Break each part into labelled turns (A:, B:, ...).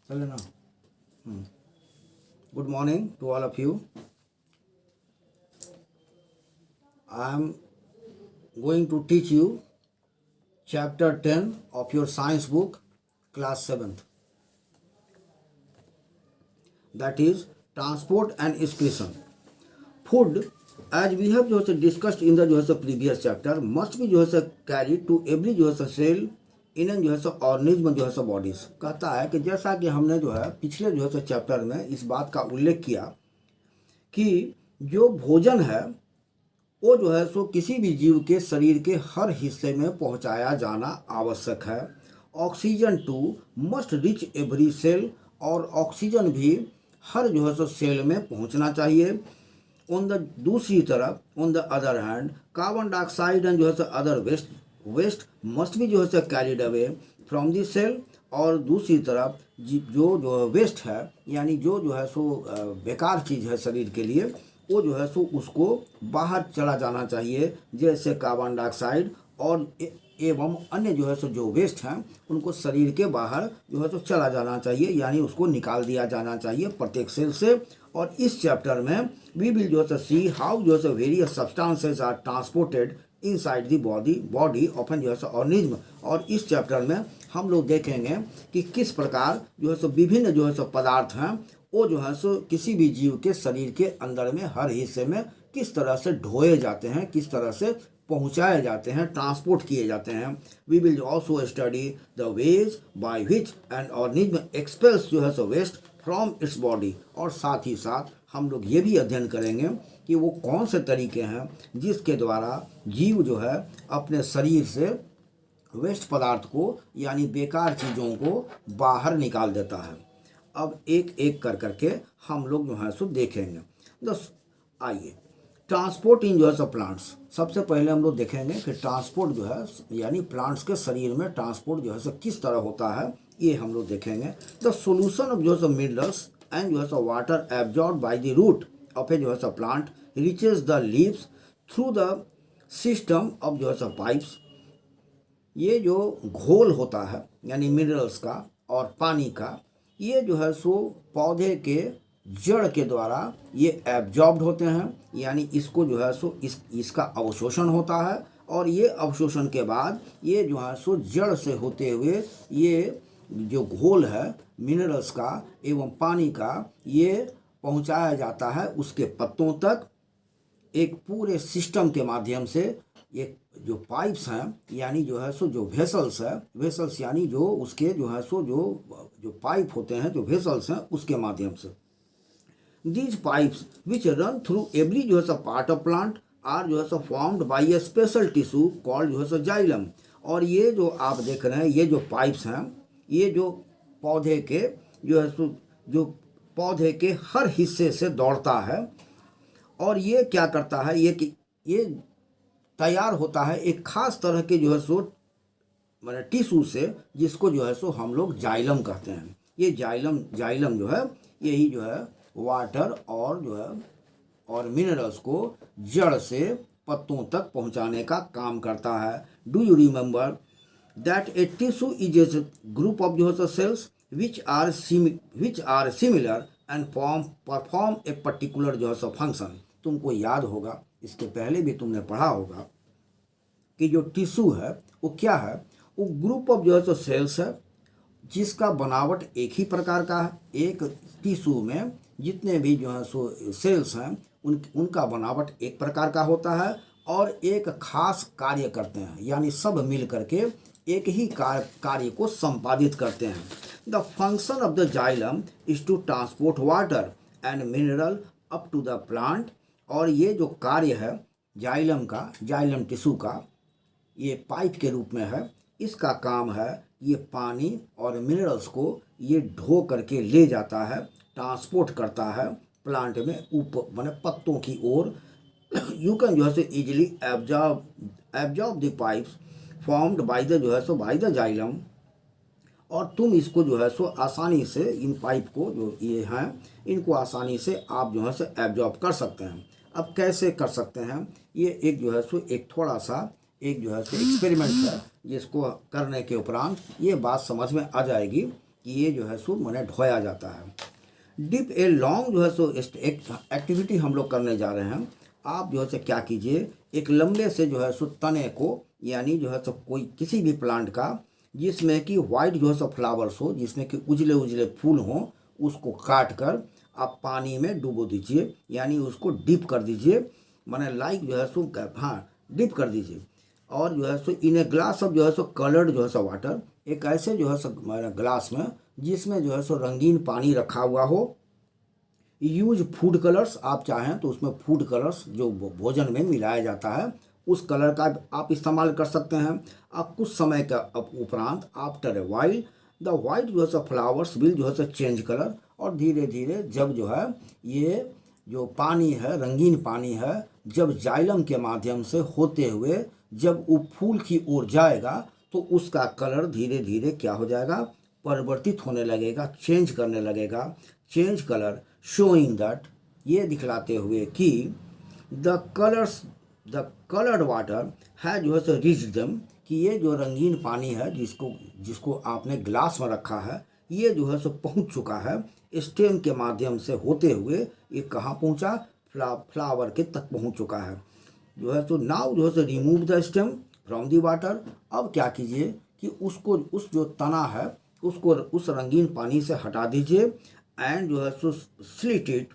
A: चले ना। Good morning to all of you. I am going to teach you chapter 10 of your science book, class 7th. That is transport and excretion. Food, as we have discussed in the previous chapter, must be carried to every cell in organism bodies. कहता है कि जैसा कि हमने पिछले chapter में इस बात का उल्लेख किया कि जो भोजन है वो किसी भी जीव के शरीर के हर हिस्से में पहुंचाया जाना आवश्यक है। Oxygen too must reach every cell, और ऑक्सीजन भी हर सेल में पहुंचना चाहिए। दूसरी तरफ on the other hand carbon dioxide and other waste must भी carried away from the cell, और दूसरी तरफ जो वेस्ट है यानी जो बेकार चीज़ है शरीर के लिए वो उसको बाहर चला जाना चाहिए, जैसे कार्बन डाइऑक्साइड और एवं अन्य जो वेस्ट हैं उनको शरीर के बाहर चला जाना चाहिए, यानी उसको निकाल दिया जाना चाहिए प्रत्येक सेल से। और इस चैप्टर में we will see how various substances are transported inside the body of an organism. और इस चैप्टर में हम लोग देखेंगे कि किस प्रकार विभिन्न पदार्थ हैं वो किसी भी जीव के शरीर के अंदर में हर हिस्से में किस तरह से ढोए जाते हैं, किस तरह से पहुंचाए जाते हैं, ट्रांसपोर्ट किए जाते हैं। We will also study the ways by which an organism expels waste from its body, और साथ ही साथ हम लोग ये भी अध्ययन करेंगे कि वो कौन से तरीके हैं जिसके द्वारा जीव अपने शरीर से वेस्ट पदार्थ को यानी बेकार चीज़ों को बाहर निकाल देता है। अब एक एक कर करके हम लोग सो देखेंगे। आइए, ट्रांसपोर्ट इन प्लांट्स। सबसे पहले हम लोग देखेंगे कि ट्रांसपोर्ट यानी प्लांट्स के शरीर में ट्रांसपोर्ट किस तरह होता है, ये हम लोग देखेंगे। The solution of minerals and water absorb by the root of a plant reaches the leaves through the system of pipes. ये जो घोल होता है यानी मिनरल्स का और पानी का, ये पौधे के जड़ के द्वारा ये एब्जॉर्ब्ड होते हैं, यानी इसको इसका अवशोषण होता है, और ये अवशोषण के बाद ये जड़ से होते हुए ये जो घोल है मिनरल्स का एवं पानी का ये पहुंचाया जाता है उसके पत्तों तक एक पूरे सिस्टम के माध्यम से। एक जो पाइप्स हैं यानी जो वेसल्स है, वेसल्स यानी जो उसके जो पाइप होते हैं, जो वेसल्स हैं उसके माध्यम से। These pipes which run through every part of plant are formed by a special tissue called xylem. और ये जो आप देख रहे हैं ये जो पाइप्स हैं ये जो पौधे के जो पौधे के हर हिस्से से दौड़ता है, और ये क्या करता है ये तैयार होता है एक खास तरह के माने टिश्यू से, जिसको हम लोग जाइलम कहते हैं। ये जाइलम यही वाटर और मिनरल्स को जड़ से पत्तों तक पहुंचाने का काम करता है। Do you remember that a tissue is a group of cells which are similar and perform a particular function. तुमको याद होगा, इसके पहले भी तुमने पढ़ा होगा कि जो टिश्यू है वो क्या है, वो ग्रुप ऑफ सेल्स है जिसका बनावट एक ही प्रकार का है। एक टिश्यू में जितने भी सेल्स हैं उनका बनावट एक प्रकार का होता है और एक खास कार्य करते हैं, यानी सब मिल करके एक ही कार्य को संपादित करते हैं। The function of the xylem is to transport water and mineral up to the plant. और ये जो कार्य है जाइलम टिश्यू का, ये पाइप के रूप में है। इसका काम है ये पानी और मिनरल्स को ये ढो करके ले जाता है, ट्रांसपोर्ट करता है प्लांट में ऊपर माने पत्तों की ओर। You can easily absorb the pipes formed by the xylem. और तुम इसको आसानी से इन पाइप को जो ये हैं इनको आसानी से आप एब्जॉर्ब कर सकते हैं। अब कैसे कर सकते हैं, ये एक एक थोड़ा सा एक एक्सपेरिमेंट है जिसको करने के उपरांत ये बात समझ में आ जाएगी कि ये जो है सो मैंने ढोया जाता है। डिप ए लॉन्ग जो है सो एक्टिविटी हम लोग करने जा रहे हैं। आप जो है सो क्या कीजिए, एक लंबे से जो है सो तने को, यानी जो है सो कोई किसी भी प्लांट का जिसमें कि वाइट जो है सो फ्लावर्स हो, जिसमें कि उजले उजले फूल हों, उसको काट कर आप पानी में डुबो दीजिए, यानी उसको डिप कर दीजिए, माने लाइक जो है सो, हाँ डिप कर दीजिए। और जो है सो इन ए ग्लास ऑफ जो है सो कलर्ड जो है सो वाटर, एक ऐसे जो है सो ग्लास में जिसमें जो है सो रंगीन पानी रखा हुआ हो। यूज फूड कलर्स, आप चाहें तो उसमें फूड कलर्स जो भोजन में मिलाया जाता है उस कलर का आप इस्तेमाल कर सकते हैं। अब कुछ समय का उपरांत, after a while, the white जो है सो फ्लावर्स विल जो है सो चेंज कलर, और धीरे धीरे जब जो है ये जो पानी है, रंगीन पानी है, जब जाइलम के माध्यम से होते हुए जब वो फूल की ओर जाएगा तो उसका कलर धीरे धीरे क्या हो जाएगा, परिवर्तित होने लगेगा, चेंज करने लगेगा। चेंज कलर शोइंग दैट, ये दिखलाते हुए कि द कलर्ड वाटर है जो है सो रीच देम, कि ये जो रंगीन पानी है जिसको आपने ग्लास में रखा है, ये जो है सो पहुंच चुका है स्टेम के माध्यम से होते हुए, ये कहाँ पहुंचा, फ्लावर के तक पहुंच चुका है जो है सो। नाउ जो है so remove the stem from the water, अब क्या कीजिए कि उसको, उस जो तना है उसको उस रंगीन पानी से हटा दीजिए। एंड जो है सो स्लिट इट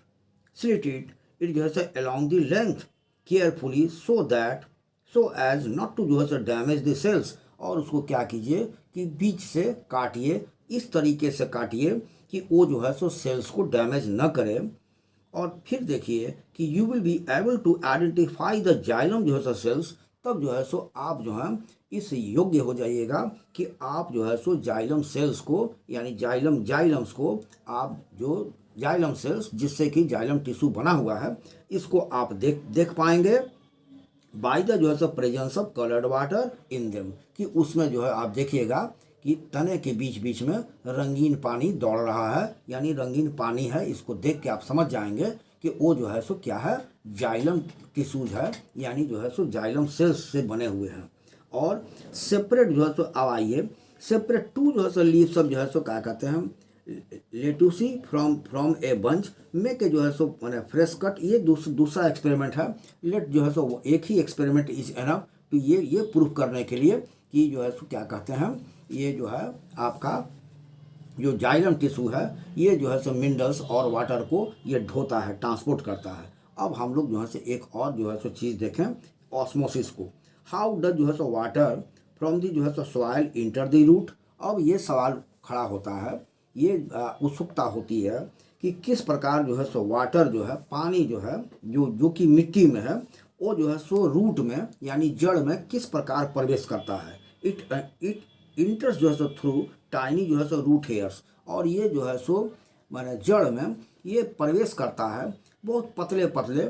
A: जो है सो along the length carefully, so as not to जो है सो डैमेज द सेल्स, और उसको क्या कीजिए कि बीच से काटिए, इस तरीके से काटिए कि वो जो है सो सेल्स को डैमेज न करे। और फिर देखिए कि you will be able to identify the xylem जो है सो सेल्स, तब जो है सो आप जो है इस योग्य हो जाइएगा कि आप जो है सो जाइलम सेल्स को, यानी जाइलम्स को आप जो जाइलम सेल्स जिससे कि जाइलम टिश्यू बना हुआ है, इसको आप देख पाएंगे बाय द जो है सो presence of coloured water in them, कि उसमें जो है आप देखिएगा कि तने के बीच बीच में रंगीन पानी दौड़ रहा है, यानी रंगीन पानी है। इसको देख के आप समझ जाएंगे कि वो जो है सो क्या है, जाइलम टिश्यूज है, यानी जो है सो जाइलम सेल्स से बने हुए हैं। और सेपरेट जो है सो, अब आइए सेपरेट टू जो है सो लीव्स ऑफ जो है सो क्या कहते हैं, लेटुसी फ्रॉम ए बंच, मेक जो है सो मैंने फ्रेश कट, ये दूसरा एक्सपेरिमेंट है। लेट जो है सो वो एक ही एक्सपेरिमेंट इज एनफ, तो ये प्रूफ करने के लिए कि जो है सो क्या कहते हैं, ये जो है आपका जो जाइलम टिश्यू है, ये जो है सो मिनरल्स और वाटर को ये ढोता है, ट्रांसपोर्ट करता है। अब हम लोग जो है सो एक और जो है सो चीज़ देखें, ऑस्मोसिस को। हाउ डज जो है सो वाटर फ्रॉम दी जो है सो सॉइल इंटर द रूट। अब ये सवाल खड़ा होता है, ये उत्सुकता होती है कि किस प्रकार जो है सो वाटर जो है, पानी जो है जो कि मिट्टी में है, वो जो है सो रूट में यानी जड़ में किस प्रकार प्रवेश करता है। इट इंटर्स जो है सो थ्रू टाइनी जो है सो रूट हेयर्स, और ये जो है सो माने जड़ में ये प्रवेश करता है बहुत पतले पतले,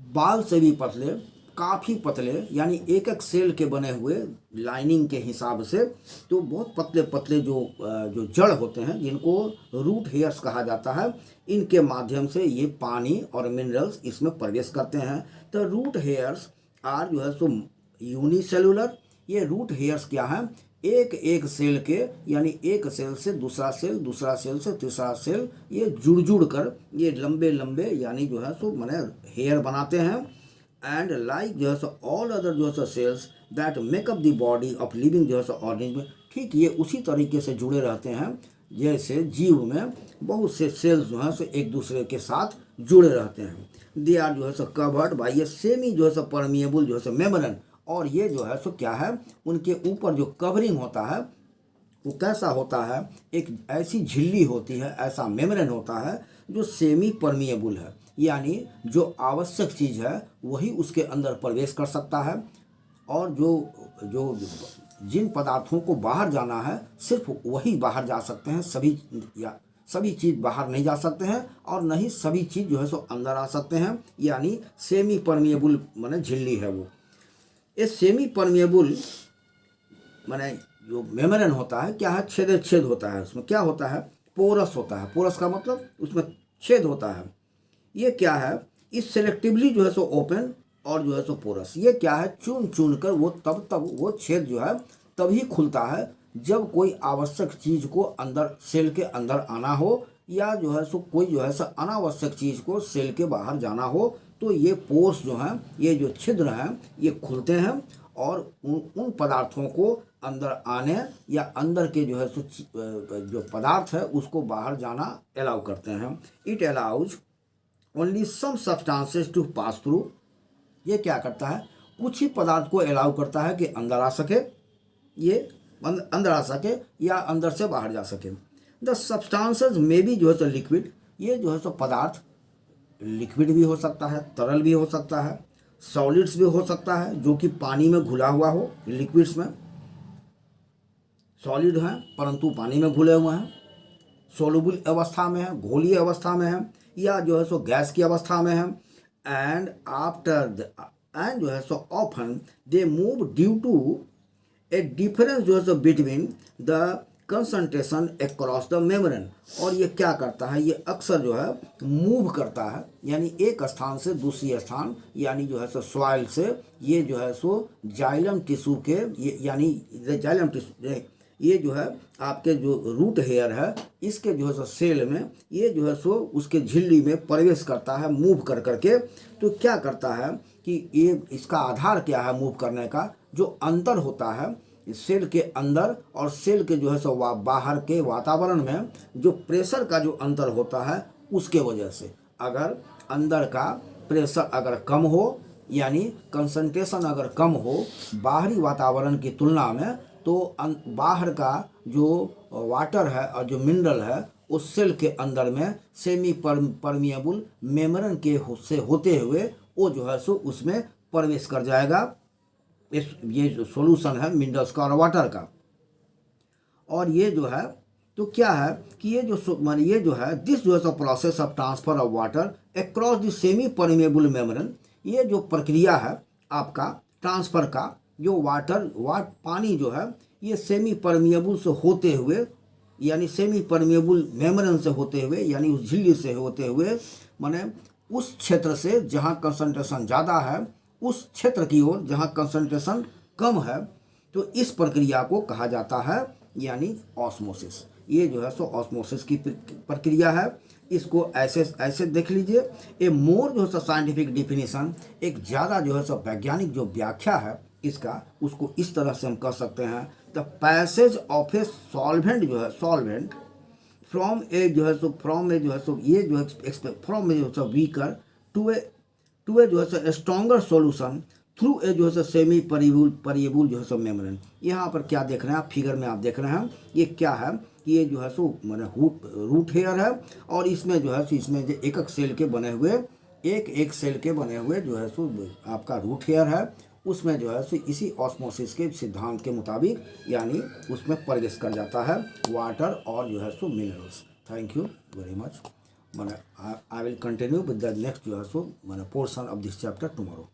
A: बाल से भी पतले, काफ़ी पतले, यानी एक एक सेल के बने हुए लाइनिंग के हिसाब से, तो बहुत पतले पतले जो जड़ होते हैं जिनको रूट हेयर्स कहा जाता है, इनके माध्यम से ये पानी और मिनरल्स इसमें प्रवेश करते हैं। तो रूट हेयर्स आर जो है सो यूनिसेलुलर। ये रूट हेयर्स क्या है, एक एक सेल के, यानी एक सेल से दूसरा सेल, दूसरा सेल से तीसरा सेल, ये जुड़ कर ये लंबे लंबे यानी जो है सो माने हेयर बनाते हैं। एंड लाइक जो है सो ऑल अदर जो है सो cells that make up the body of living जो है सो ऑर्गेनिज्म, ठीक ये उसी तरीके से जुड़े रहते हैं जैसे जीव में बहुत से सेल्स जो हैं सो एक दूसरे के साथ जुड़े रहते हैं। दे आर जो है सो कवर्ड बाय ये सेमी जो है सो परमिएबल जो है सो मेम्ब्रेन, और ये जो है सो क्या है, उनके ऊपर जो कवरिंग होता है वो कैसा होता है, एक ऐसी झिल्ली होती है, ऐसा मेम्ब्रेन होता है जो सेमी परमिएबल है, यानी जो आवश्यक चीज़ है वही उसके अंदर प्रवेश कर सकता है, और जो जिन पदार्थों को बाहर जाना है सिर्फ वही बाहर जा सकते हैं, सभी चीज़ बाहर नहीं जा सकते हैं, और नहीं सभी चीज़ जो है सो अंदर आ सकते हैं, यानी सेमी परमिएबल माने झिल्ली है वो। ये सेमी परमिएबल माने जो मेम्ब्रेन होता है क्या है, छेद होता है, उसमें क्या होता है, पोरस होता है। पोरस का मतलब उसमें छेद होता है। ये क्या है, इस सेलेक्टिवली जो है सो ओपन और जो है सो पोरस, ये क्या है, चुन कर वो तब वो छेद जो है तभी खुलता है जब कोई आवश्यक चीज़ को अंदर सेल के अंदर आना हो या जो है सो कोई जो है सो अनावश्यक चीज़ को सेल के बाहर जाना हो, तो ये पोर्स जो हैं, ये जो छिद्र हैं, ये खुलते हैं और उन पदार्थों को अंदर आने या अंदर के जो है सो जो पदार्थ है उसको बाहर जाना अलाउ करते हैं। It allows only some substances to pass through. ये क्या करता है, कुछ ही पदार्थ को अलाउ करता है कि अंदर आ सके, ये अंदर आ सके या अंदर से बाहर जा सके। द सब्सटेंसेस में भी जो है सो लिक्विड, ये जो है सो पदार्थ लिक्विड भी हो सकता है, तरल भी हो सकता है, सॉलिड्स भी हो सकता है जो कि पानी में घुला हुआ हो। लिक्विड्स में सॉलिड हैं परंतु पानी में घुले हुए हैं, सोलुबल अवस्था में है, घोलीय अवस्था में है, या जो है सो गैस की अवस्था में है। एंड आफ्टर एंड जो है सो often they move due to a difference जो है सो between the concentration across the membrane. और ये क्या करता है, ये अक्सर जो है मूव करता है, यानी एक स्थान से दूसरी स्थान, यानी जो है सो सॉइल से ये जो है सो जाइलम टिश्यू के यानी जाइलम टिश्यू, ये जो है आपके जो रूट हेयर है इसके जो है सो सेल में ये जो है सो उसके झिल्ली में प्रवेश करता है मूव कर करके। तो क्या करता है कि ये इसका आधार क्या है मूव करने का, जो अंतर होता है सेल के अंदर और सेल के जो है सो बाहर के वातावरण में जो प्रेशर का जो अंतर होता है उसके वजह से। अगर अंदर का प्रेशर अगर कम हो, यानी कंसंट्रेशन अगर कम हो बाहरी वातावरण की तुलना में, तो बाहर का जो वाटर है और जो मिनरल है उस सेल के अंदर में सेमी परमिएबल मेम्ब्रेन के से होते हुए वो जो है सो उसमें प्रवेश कर जाएगा। ये जो सॉल्यूशन है मिनरल्स का और वाटर का। और ये जो है तो क्या है कि ये जो है दिस जो है so process of transfer of water across the semi permeable membrane, ये जो प्रक्रिया है आपका ट्रांसफ़र का, जो पानी जो है ये सेमी परमेबल से होते हुए, यानी सेमी परमेबल मेम्ब्रेन से होते हुए, यानी उस झिल्ली से होते हुए, माने उस क्षेत्र से जहाँ कंसंट्रेशन ज़्यादा है उस क्षेत्र की ओर जहाँ कंसंट्रेशन कम है, तो इस प्रक्रिया को कहा जाता है यानी ऑस्मोसिस। ये जो है सो ऑस्मोसिस की प्रक्रिया है। इसको ऐसे देख लीजिए। ए मोर जो है सो साइंटिफिक डिफिनीशन, एक ज़्यादा जो है सो वैज्ञानिक जो व्याख्या है इसका, उसको इस तरह से हम कह सकते हैं, the passage of a solvent जो है सॉल्वेंट फ्रॉम ए जो है सो ये जो है फ्रॉम ए जो है सो वीकर टू ए जो है सो स्ट्रॉन्गर सॉल्यूशन थ्रू ए जो है सो सेमी परिएबल जो है सो मेम्ब्रेन। यहाँ पर क्या देख रहे हैं आप, फिगर में आप देख रहे हैं, ये क्या है कि ये जो है सो मैंने रूट हेयर है और इसमें जो है सो इसमें जो एक सेल के बने हुए एक सेल के बने हुए जो है सो आपका रूट हेयर है, उसमें जो है सो इसी ऑस्मोसिस के सिद्धांत के मुताबिक यानी उसमें प्रवेश कर जाता है वाटर और जो है सो minerals. Thank you very much. I will continue with the next portion of this chapter tomorrow.